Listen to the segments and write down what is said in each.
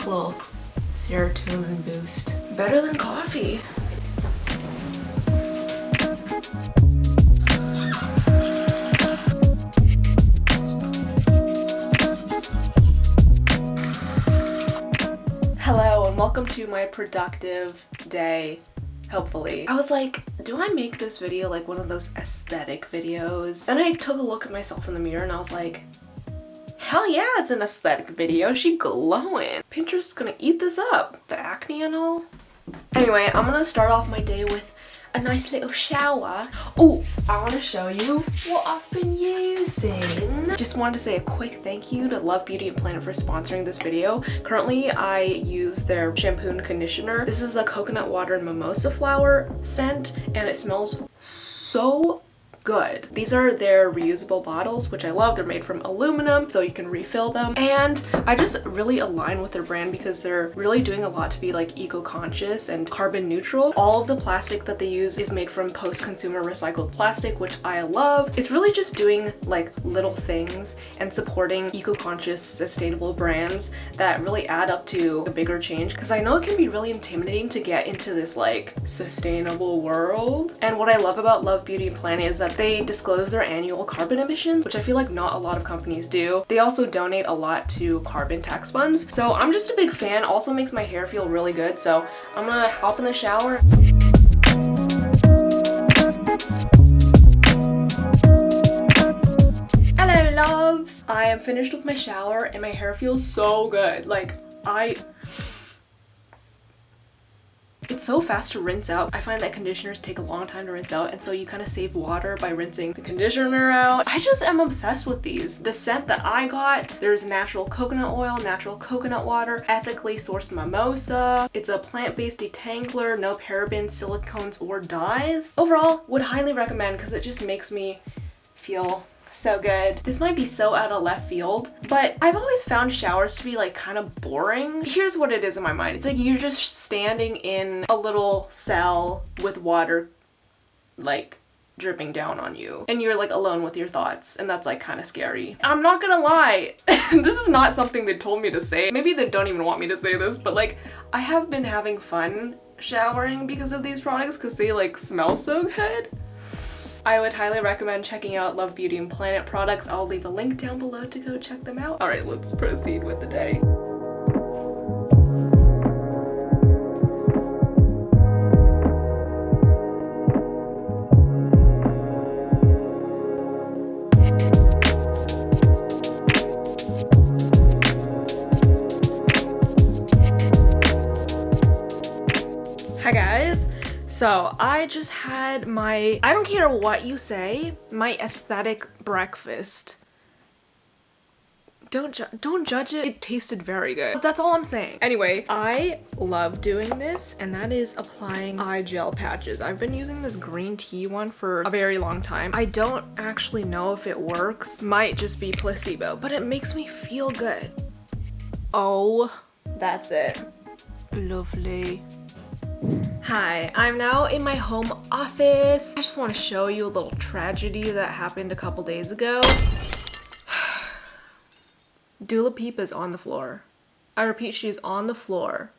quick little serotonin boost. Better than coffee. Hello and welcome to my productive day, hopefully. I was like, do I make this video like one of those aesthetic videos? And I took a look at myself in the mirror and I was like, hell yeah, it's an aesthetic video. She glowing. Pinterest is gonna eat this up. The acne and all. Anyway, I'm gonna start off my day with a nice little shower. Oh, I want to show you what I've been using. Just wanted to say a quick thank you to Love Beauty and Planet for sponsoring this video. Currently, I use their shampoo and conditioner. This is the coconut water and mimosa flower scent, and it smells so good. These are their reusable bottles, which I love. They're made from aluminum, so you can refill them. And I just really align with their brand because they're really doing a lot to be like eco-conscious and carbon neutral. All of the plastic that they use is made from post-consumer recycled plastic, which I love. It's really just doing like little things and supporting eco-conscious, sustainable brands that really add up to a bigger change. Because I know it can be really intimidating to get into this like sustainable world. And what I love about Love Beauty and Planet is that they disclose their annual carbon emissions, which I feel like not a lot of companies do. They also donate a lot to carbon tax funds. So I'm just a big fan. Also makes my hair feel really good. So I'm gonna hop in the shower. Hello loves! I am finished with my shower and my hair feels so good. Like it's so fast to rinse out. I find that conditioners take a long time to rinse out, and so you kind of save water by rinsing the conditioner out. I just am obsessed with these. The scent that I got, there's natural coconut oil, natural coconut water, ethically sourced mimosa. It's a plant-based detangler, no parabens, silicones, or dyes. Overall, would highly recommend because it just makes me feel so good. This might be so out of left field, but I've always found showers to be like kind of boring. Here's what it is in my mind. It's like you're just standing in a little cell with water like dripping down on you and you're like alone with your thoughts, and that's like kind of scary. I'm not gonna lie. This is not something they told me to say. Maybe they don't even want me to say this, but like I have been having fun showering because of these products because they like smell so good. I would highly recommend checking out Love Beauty and Planet products. I'll leave a link down below to go check them out. Alright, let's proceed with the day. Hi guys! So I just had my, I don't care what you say, my aesthetic breakfast. Don't judge it. It tasted very good. But that's all I'm saying. Anyway, I love doing this, and that is applying eye gel patches. I've been using this green tea one for a very long time. I don't actually know if it works. Might just be placebo, but it makes me feel good. Oh, that's it. Lovely. Hi, I'm now in my home office. I just want to show you a little tragedy that happened a couple days ago. Dula Peep is on the floor. I repeat, she is on the floor.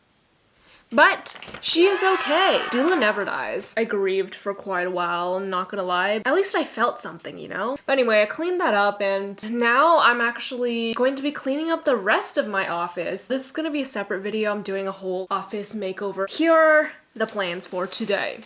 But she is okay. Dula never dies. I grieved for quite a while, I'm not gonna lie. At least I felt something, you know? But anyway, I cleaned that up, and now I'm actually going to be cleaning up the rest of my office. This is gonna be a separate video. I'm doing a whole office makeover. Here are the plans for today.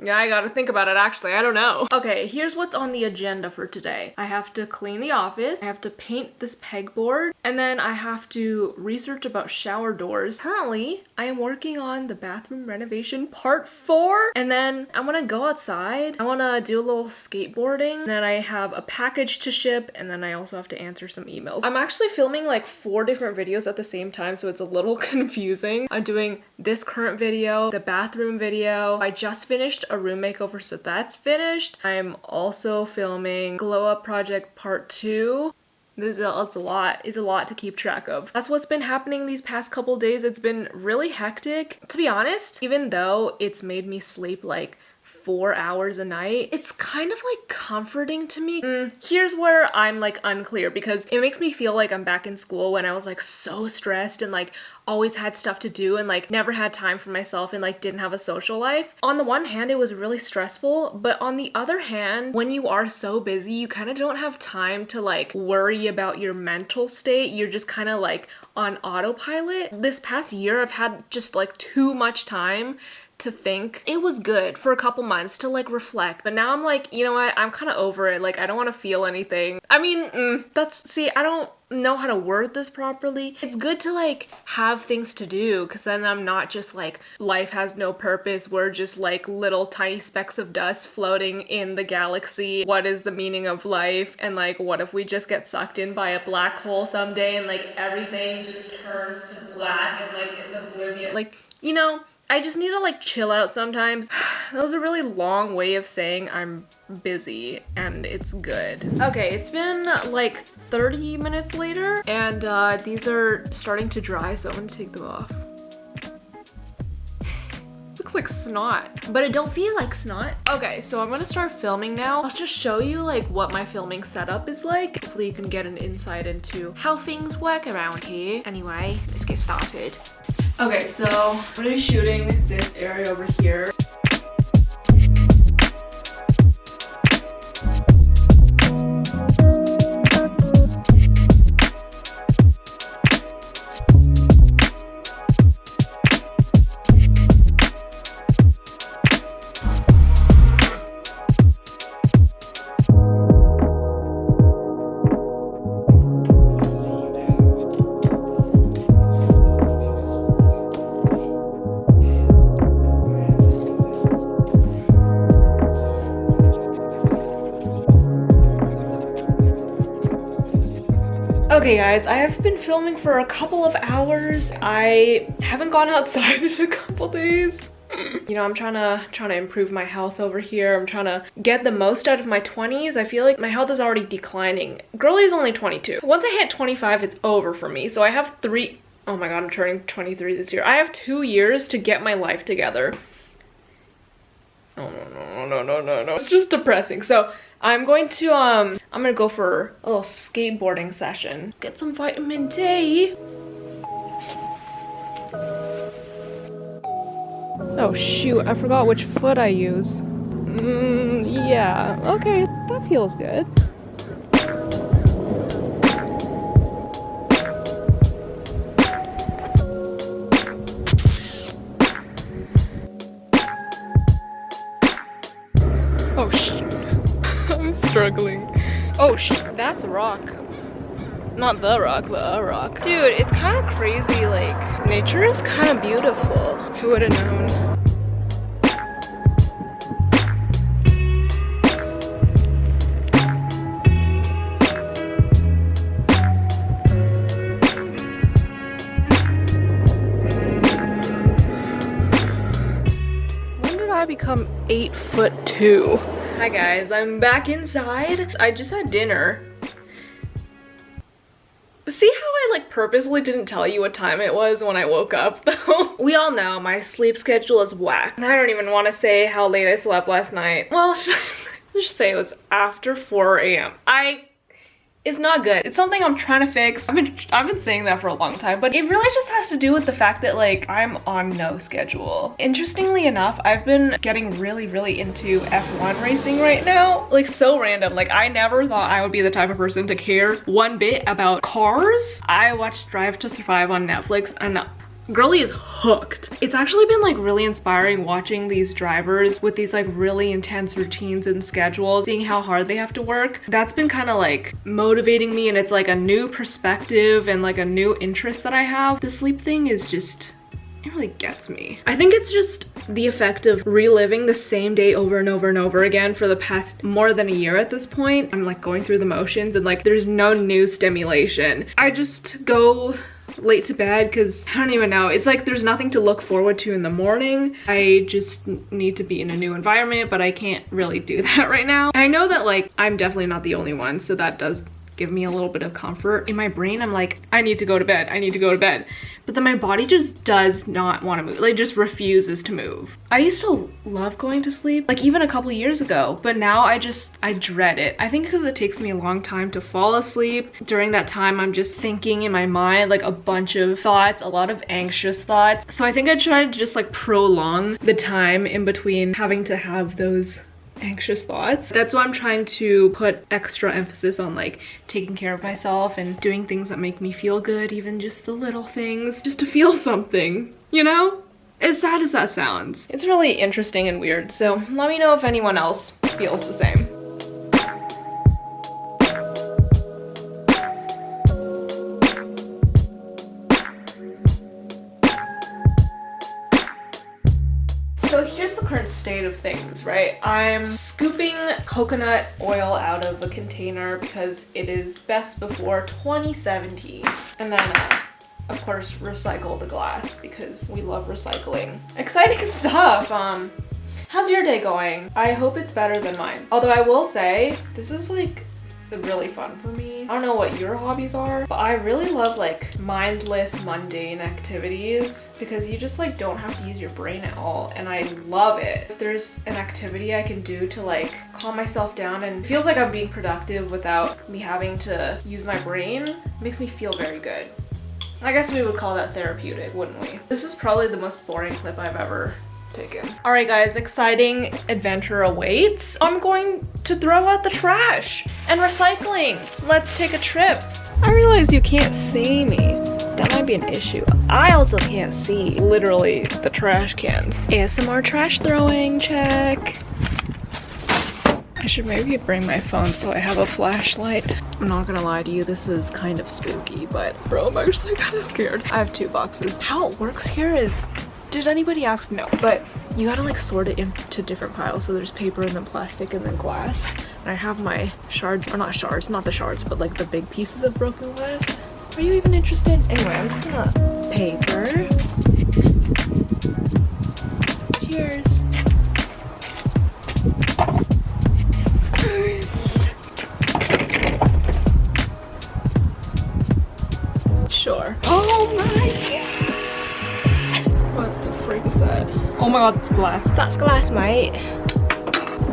Yeah, I gotta think about it actually, I don't know. Okay, here's what's on the agenda for today. I have to clean the office, I have to paint this pegboard, and then I have to research about shower doors. Currently, I am working on the bathroom renovation part 4, and then I wanna go outside. I wanna do a little skateboarding, and then I have a package to ship, and then I also have to answer some emails. I'm actually filming like 4 different videos at the same time, so it's a little confusing. I'm doing this current video, the bathroom video. I just finished a room makeover, so that's finished. I'm also filming Glow Up Project Part 2. It's a lot to keep track of. That's what's been happening these past couple days. It's been really hectic. To be honest, even though it's made me sleep like 4 hours a night, it's kind of like comforting to me. Here's where I'm like unclear, because it makes me feel like I'm back in school when I was like so stressed and like always had stuff to do and like never had time for myself and like didn't have a social life. On the one hand, it was really stressful, but on the other hand, when you are so busy, you kind of don't have time to like worry about your mental state. You're just kind of like on autopilot. This past year, I've had just like too much time to think. It was good for a couple months to like reflect, but now I'm like, you know what, I'm kind of over it. Like, I don't want to feel anything. I mean, see, I don't know how to word this properly. It's good to like have things to do, because then I'm not just like, life has no purpose, we're just like little tiny specks of dust floating in the galaxy. What is the meaning of life? And like, what if we just get sucked in by a black hole someday and like everything just turns to black and like it's oblivion? Like, you know, I just need to like chill out sometimes. That was a really long way of saying I'm busy, and it's good. Okay, it's been like 30 minutes later, and these are starting to dry, so I'm gonna take them off. Looks like snot, but it don't feel like snot. Okay, so I'm gonna start filming now. I'll just show you like what my filming setup is like. Hopefully you can get an insight into how things work around here. Anyway, let's get started. Okay, so I'm gonna be shooting this area over here. Okay guys, I have been filming for a couple of hours. I haven't gone outside in a couple days. You know, I'm trying to improve my health over here. I'm trying to get the most out of my 20s. I feel like my health is already declining. Girlie's only 22. Once I hit 25, it's over for me. So I have oh my god, I'm turning 23 this year. I have 2 years to get my life together. Oh no. It's just depressing. So I'm gonna go for a little skateboarding session. Get some vitamin D. Oh shoot, I forgot which foot I use. Yeah, okay, that feels good. Oh shoot. I'm struggling. Oh shit, that's a rock. Not the rock, but a rock. Dude, it's kind of crazy, like, nature is kind of beautiful. Who would have known? When did I become 8'2"? Hi guys, I'm back inside. I just had dinner. See how I like purposely didn't tell you what time it was when I woke up though? We all know my sleep schedule is whack. I don't even want to say how late I slept last night. Well, let's just say it was after 4 a.m. It's not good. It's something I'm trying to fix. I've been saying that for a long time, but it really just has to do with the fact that like I'm on no schedule. Interestingly enough, I've been getting really into F1 racing right now. Like, so random. Like, I never thought I would be the type of person to care one bit about cars. I watched Drive to Survive on Netflix, and Girlie is hooked. It's actually been like really inspiring watching these drivers with these like really intense routines and schedules, seeing how hard they have to work. That's been kind of like motivating me, and it's like a new perspective and like a new interest that I have. The sleep thing is just, it really gets me. I think it's just the effect of reliving the same day over and over and over again for the past more than a year at this point. I'm like going through the motions and like there's no new stimulation. I just go late to bed because I don't even know. It's like there's nothing to look forward to in the morning. I just need to be in a new environment, but I can't really do that right now. And I know that like I'm definitely not the only one, so that does give me a little bit of comfort. In my brain, I'm like, I need to go to bed. I need to go to bed. But then my body just does not want to move. Like, just refuses to move. I used to love going to sleep, like even a couple years ago, but now I dread it. I think because it takes me a long time to fall asleep. During that time, I'm just thinking in my mind, like a bunch of thoughts, a lot of anxious thoughts. So I think I try to just like prolong the time in between having to have those anxious thoughts. That's why I'm trying to put extra emphasis on like taking care of myself and doing things that make me feel good, even just the little things, just to feel something, you know? As sad as that sounds. It's really interesting and weird, so let me know if anyone else feels the same. So here's the current state of things, right? I'm scooping coconut oil out of a container because it is best before 2017. And then, of course, recycle the glass because we love recycling. Exciting stuff! How's your day going? I hope it's better than mine. Although I will say, this is like really fun for me. I don't know what your hobbies are, but I really love like mindless, mundane activities because you just like don't have to use your brain at all, and I love it. If there's an activity I can do to like calm myself down and feels like I'm being productive without me having to use my brain, it makes me feel very good. I guess we would call that therapeutic, wouldn't we? This is probably the most boring clip I've ever taken. All right guys, exciting adventure awaits. I'm going to throw out the trash and recycling. Let's take a trip. I realize you can't see me. That might be an issue. I also can't see literally the trash cans. ASMR trash throwing, check. I should maybe bring my phone so I have a flashlight. I'm not gonna lie to you, this is kind of spooky, but bro, I'm actually kind of scared. I have 2 boxes. How it works here is, did anybody ask? No, but you gotta like sort it into different piles. So there's paper and then plastic and then glass. And I have my shards, or not shards, not the shards, but like the big pieces of broken glass. Are you even interested? Anyway, I'm just gonna paper. Cheers. Sure. Oh my god! What the freak is that? Oh my god, it's glass. That's glass, mate.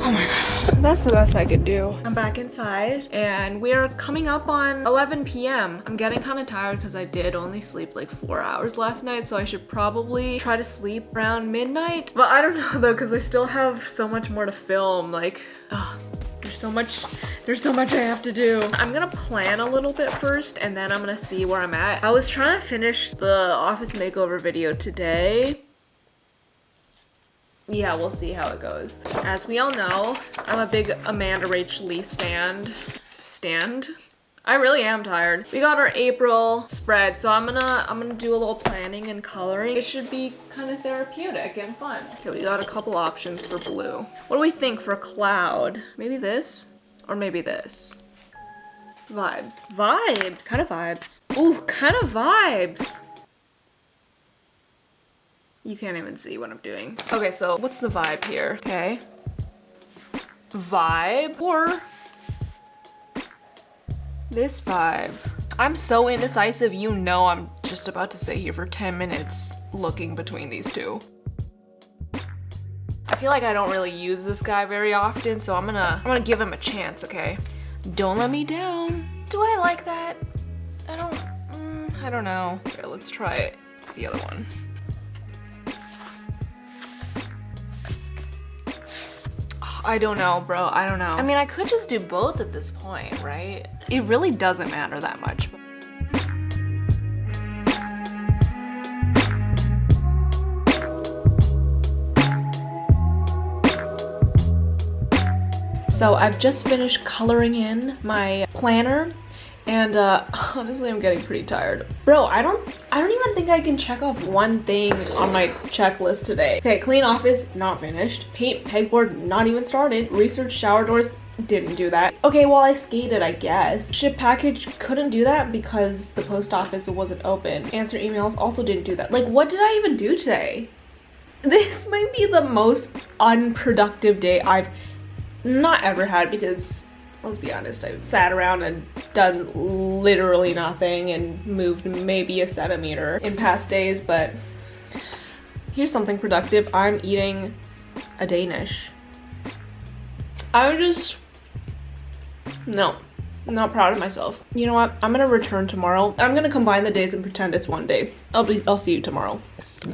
Oh my god, that's the best I could do. I'm back inside and we're coming up on 11 p.m. I'm getting kind of tired because I did only sleep like 4 hours last night, so I should probably try to sleep around midnight. But I don't know though, because I still have so much more to film. Like, ugh. There's so much I have to do. I'm gonna plan a little bit first and then I'm gonna see where I'm at. I was trying to finish the office makeover video today. Yeah, we'll see how it goes. As we all know, I'm a big Amanda Rach Lee stand. I really am tired. We got our April spread, so I'm gonna do a little planning and coloring. It should be kind of therapeutic and fun. Okay, we got a couple options for blue. What do we think for cloud? Maybe this? Or maybe this? Vibes. Vibes! Kind of vibes. Ooh, kind of vibes! You can't even see what I'm doing. Okay, so what's the vibe here? Okay. Vibe or this vibe. I'm so indecisive, you know I'm just about to sit here for 10 minutes looking between these two. I feel like I don't really use this guy very often, so I'm gonna give him a chance, okay? Don't let me down. Do I like that? I don't know. Here, let's try the other one. I don't know, bro. I don't know. I mean, I could just do both at this point, right? It really doesn't matter that much. So I've just finished coloring in my planner, and honestly, I'm getting pretty tired. Bro, I don't even think I can check off one thing on my checklist today. Okay, clean office, not finished. Paint pegboard, not even started. Research shower doors, didn't do that. Okay, well, I skated, I guess. Ship package, couldn't do that because the post office wasn't open. Answer emails, also didn't do that. Like, what did I even do today? This might be the most unproductive day I've not ever had, because let's be honest, I've sat around and done literally nothing and moved maybe a centimeter in past days, but here's something productive. I'm eating a Danish. No, I'm not proud of myself. You know what? I'm gonna return tomorrow. I'm gonna combine the days and pretend it's one day. I'll see you tomorrow.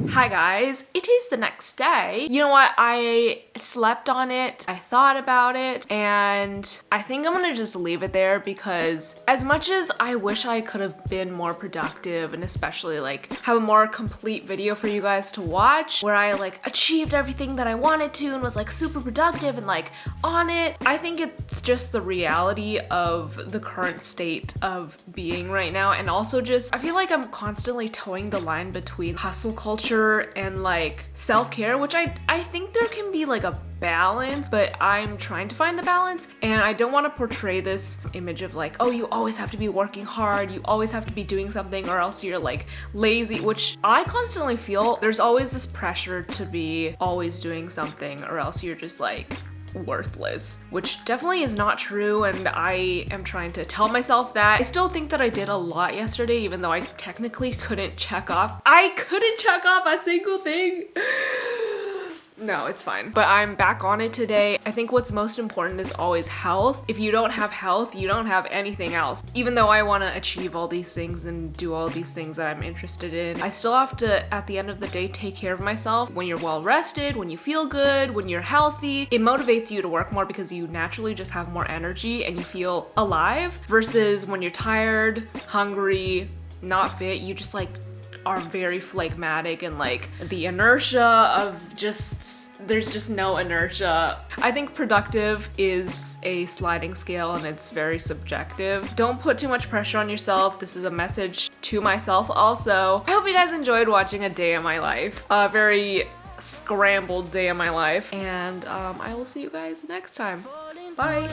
Hi guys, it is the next day. You know what? I slept on it, I thought about it, and I think I'm gonna just leave it there because as much as I wish I could have been more productive and especially like have a more complete video for you guys to watch where I like achieved everything that I wanted to and was like super productive and like on it, I think it's just the reality of the current state of being right now. And also just, I feel like I'm constantly towing the line between hustle culture and like self-care, which I think there can be like a balance, but I'm trying to find the balance, and I don't want to portray this image of like, oh, you always have to be working hard, you always have to be doing something or else you're like lazy, which I constantly feel there's always this pressure to be always doing something or else you're just like worthless, which definitely is not true, and I am trying to tell myself that. I still think that I did a lot yesterday, even though I technically couldn't check off. I couldn't check off a single thing. No, it's fine. But I'm back on it today. I think what's most important is always health. If you don't have health, you don't have anything else. Even though I want to achieve all these things and do all these things that I'm interested in, I still have to, at the end of the day, take care of myself. When you're well rested, when you feel good, when you're healthy, it motivates you to work more because you naturally just have more energy and you feel alive, versus when you're tired, hungry, not fit, you just like are very phlegmatic and like the inertia of there's just no inertia. I think productive is a sliding scale and it's very subjective. Don't put too much pressure on yourself. This is a message to myself also. I hope you guys enjoyed watching a day of my life. A very scrambled day of my life. And I will see you guys next time. Bye.